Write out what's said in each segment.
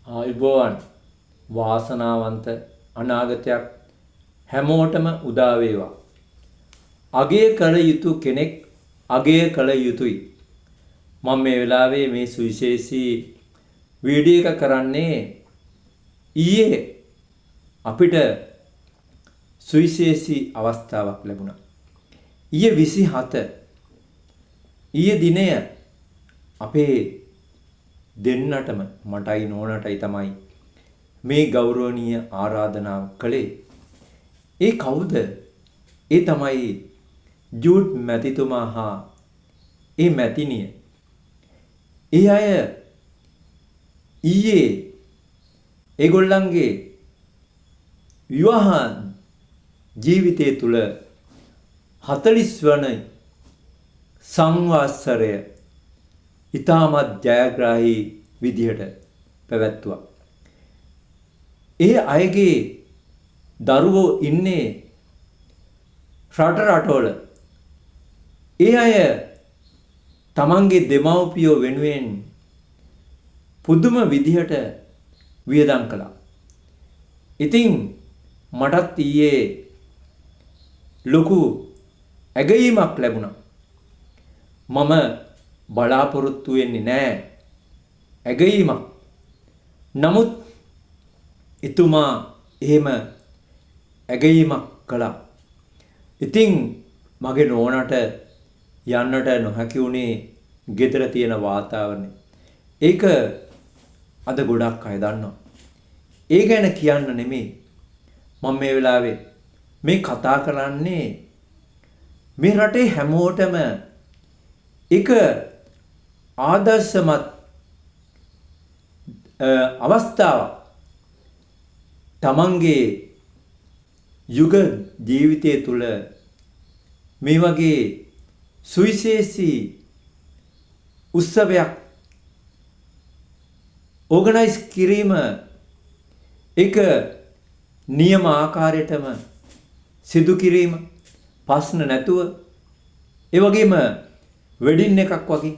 ආයුබෝවන් වාසනාවන්ත අනාගතයක් හැමෝටම උදා වේවා. අගය කළ යුතු කෙනෙක් අගය කළ යුතුයි. මම මේ වෙලාවේ මේ සුවිශේෂී වීඩියෝ එක කරන්නේ ඊයේ අපිට සුවිශේෂී අවස්ථාවක් ලැබුණා. ඊයේ 27 ඊයේ දිනය අපේ දෙන්නටම මටයි නෝනටයි තමයි මේ ගෞරවනීය ආරාධනාව කළේ. ඒ කවුද? ඒ තමයි ජූඩ් මැතිතුමා හා ඒ මැතිනිය. ඒ අය ඊයේ ඒගොල්ලන්ගේ විවාහ ජීවිතය තුළ 40 වන සංවත්සරය ඉතාමත් ජයග්‍රාහී විදිහට පැවැත්තුවා. ඒ අයගේ දරුවෝ ඉන්නේ රටවල. ඒ අය තමන්ගේ දෙමව්පියෝ වෙනුවෙන් පුදුම විදිහට වියදම් කළා. ඉතින් මටත් ඊයේ ලොකු ඇගයීමක් ලැබුණා. මම බලාපොරොත්තු වෙන්නේ නැහැ ඇගයීමක්. නමුත් එතුමා එහෙම ඇගයීමක් කළා. ඉතින් මගේ නෝනට යන්නට නොහැකි වුණේ ගෙදර තියෙන වාතාවරණය. ඒක අද ගොඩක් අය දන්නවා. ඒ ගැන කියන්න නෙමෙයි මම මේ වෙලාවේ මේ කතා කරන්නේ මේ රටේ හැමෝටම එක ආදර්ශමත් අවස්ථාවක්. තමන්ගේ යුග ජීවිතය තුළ මේ වගේ සුවිශේෂී උත්සවයක් ඕගනයිස් කිරීම එක නියම ආකාරයටම සිදු කිරීම ප්‍රශ්න නැතුව ඒ වගේම වෙඩින් එකක් වගේ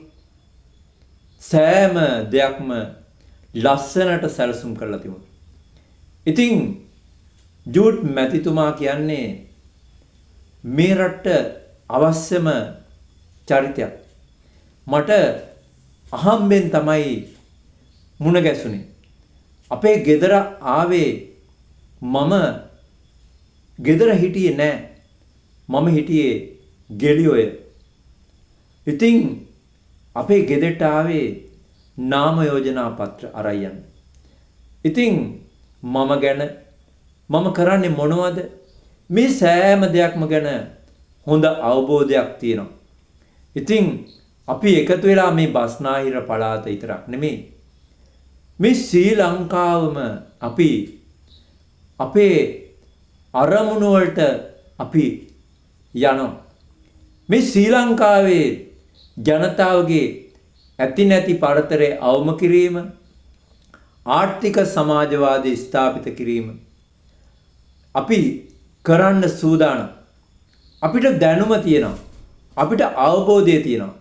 සෑම දෙයක්ම ලස්සනට සැලසුම් කරලා තිබුණා. ඉතින් ජූඩ් මැතිතුමා කියන්නේ මේ රටට අවශ්‍යම චරිතයක්. මට අහම්බෙන් තමයි මුණ ගැසුනේ. අපේ ගෙදර ආවේ මම ගෙදර හිටියේ නෑ. මම හිටියේ ගෙලියොය. ඉතින් අපේ ගෙදරට ආවේ නාම යෝජනා පත්‍ර අරන් යන්න. ඉතින් මම ගැන මම කරන්නේ මොනවද? මේ සෑම දෙයක්ම ගැන හොඳ අවබෝධයක් තියෙනවා. ඉතින් අපි එකතු වෙලා මේ බස්නාහිර පළාත විතරක් නෙමෙයි මේ ශ්‍රී ලංකාවම අපි අපේ අරමුණු වලට අපි යනවා. මේ ශ්‍රී ලංකාවේ ජනතාවගේ ඇති නැති පරතරය අවම කිරීම, ආර්ථික සමාජවාදී ස්ථාපිත කිරීම අපි කරන්න සූදානම්. අපිට දැනුම තියෙනවා. අපිට අවබෝධය තියෙනවා.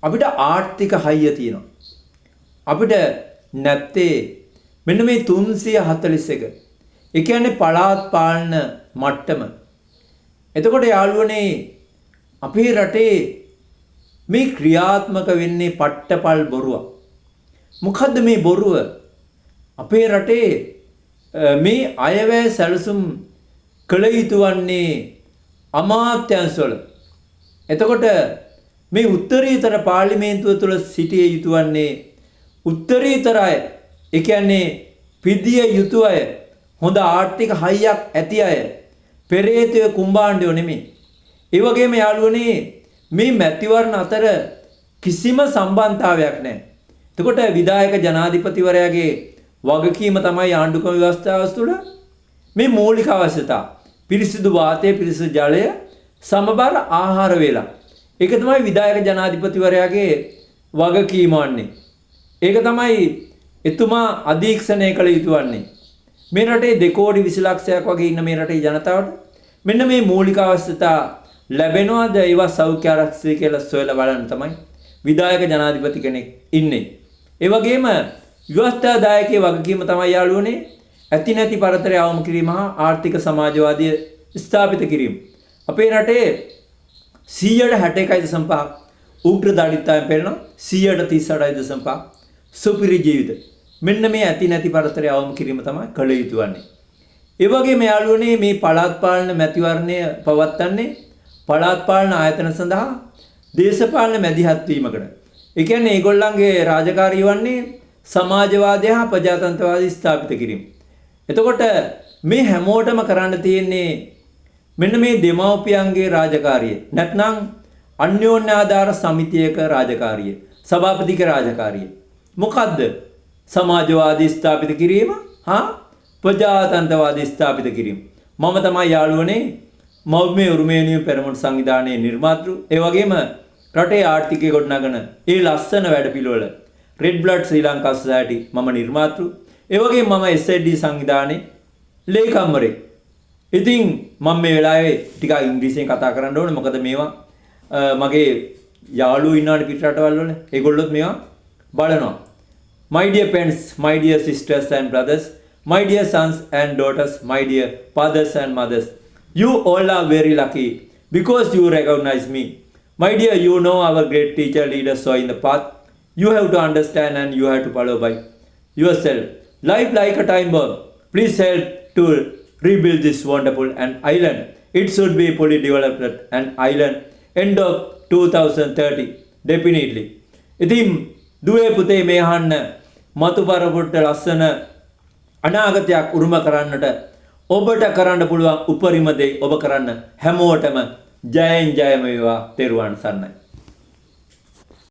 අපිට ආර්ථික හයිය තියෙනවා. අපිට නැත්තේ මෙන්න මේ 341. ඒ කියන්නේ පළාත් පාලන මට්ටම. එතකොට යාළුවනේ අපේ රටේ මේ ක්‍රියාත්මක වෙන්නේ පට්ටපල් බොරුවක්. මොකද්ද මේ බොරුව? අපේ රටේ මේ අයවැය සැලසුම් කළ යුතු වන්නේ අමාත්‍යංශවල. එතකොට මේ උත්තරීතර පාර්ලිමේන්තුව තුළ සිටිය යුතු වන්නේ උත්තරීතර අය. ඒ කියන්නේ පිදිය යුතු අය, හොඳ ආර්ථික හයියක් ඇති අය, පෙරේතය කුම්බාණ්ඩයෝ නෙමෙයි. ඒ වගේම යාළුවනේ මේ මැතිවරණ අතර කිසිම සම්බන්ධතාවයක් නැහැ. එතකොට විධායක ජනාධිපතිවරයාගේ වගකීම තමයි ආණ්ඩුක්‍රම ව්‍යවස්ථාව තුළ මේ මූලික අවශ්‍යතා පිරිසිදු වාතය, පිරිසිදු ජලය, සමබර ආහාර වේලා. ඒක තමයි විධායක ජනාධිපතිවරයාගේ වගකීම වන්නේ. ඒක තමයි එතුමා අධීක්ෂණය කළ යුතු වන්නේ. මේ රටේ 2 කෝටි 20 ලක්ෂයක් වගේ ඉන්න මේ රටේ ජනතාවට මෙන්න මේ මූලික අවශ්‍යතා ලැබෙනවද? ඒවා සෞඛ්‍ය ආරක්ෂය කියලා සොයලා බලන්න තමයි විධායක ජනාධිපති කෙනෙක් ඉන්නේ. ඒ වගේම ව්‍යවස්ථාදායකයේ වගකීම තමයි යාළුවනේ ඇති නැති පරතරය අවම කිරීම හා ආර්ථික සමාජවාදය ස්ථාපිත කිරීම. අපේ රටේ 61.5% උග්‍ර දරිද්‍රතාවයෙන් පෙළෙනවා 38.5% සුපිරි ජීවිත. මෙන්න මේ ඇති නැති පරතරය අවම කිරීම තමයි කළ යුතු වන්නේ. ඒ වගේම යාළුවනේ මේ පළාත් පාලන මැතිවරණය පවත්වන්නේ පළාත් පාලන ආයතන සඳහා දේශපාලන මැදිහත් වීමකට. ඒ කියන්නේ ඒගොල්ලන්ගේ රාජකාරිය වන්නේ සමාජවාදය හා ප්‍රජාතන්ත්‍රවාදය ස්ථාපිත කිරීම. එතකොට මේ හැමෝටම කරන්න තියෙන්නේ මෙන්න මේ දෙමව්පියන්ගේ රාජකාරිය. නැත්නම් අන්‍යෝන්‍ය ආධාර සමිතියක රාජකාරිය. සභාපතිගේ රාජකාරිය. මොකද්ද? සමාජවාදී ස්ථාපිත කිරීම හා ප්‍රජාතන්ත්‍රවාදී ස්ථාපිත කිරීම. මම තමයි යාළුවනේ මෞර්ය උරුමේනියම් පෙරමුණු සංවිධානයේ නිර්මාතෘ. ඒ වගේම රටේ ආර්ථිකය ගොඩනගන ඒ ලස්සන වැඩපිළිවෙල Red Blood Sri Lanka Society මම නිර්මාතෘ. ඒ වගේම මම SID සංවිධානයේ ලේකම්වරයෙක්. ඉතින් මම මේ වෙලාවේ ටිකක් ඉංග්‍රීසියෙන් කතා කරන්න ඕනේ. මොකද මේවා මගේ යාළුවෝ ඉන්නවනේ පිට රටවල් වල. ඒගොල්ලොත් මේවා බලනවා. My dear friends, my dear sisters and brothers, my dear sons and daughters, my dear fathers and mothers, you all are very lucky because you recognize me. My dear, you know our great teacher leaders saw in the path. You have to understand and you have to follow by yourself. Life like a time bomb. Please help to rebuild this wonderful and island. It should be fully developed and island end of 2030. Definitely. ඉතින් දුවේ පුතේ මේ අහන්න මතු පරපුරට ලස්සන අනාගතයක් උරුම කරන්නට ඔබට කරන්න පුළුවන් උපරිම දේ ඔබ කරන්න හැමෝටම ජයෙන් ජයම වේවා. තෙරුවන් සරණයි.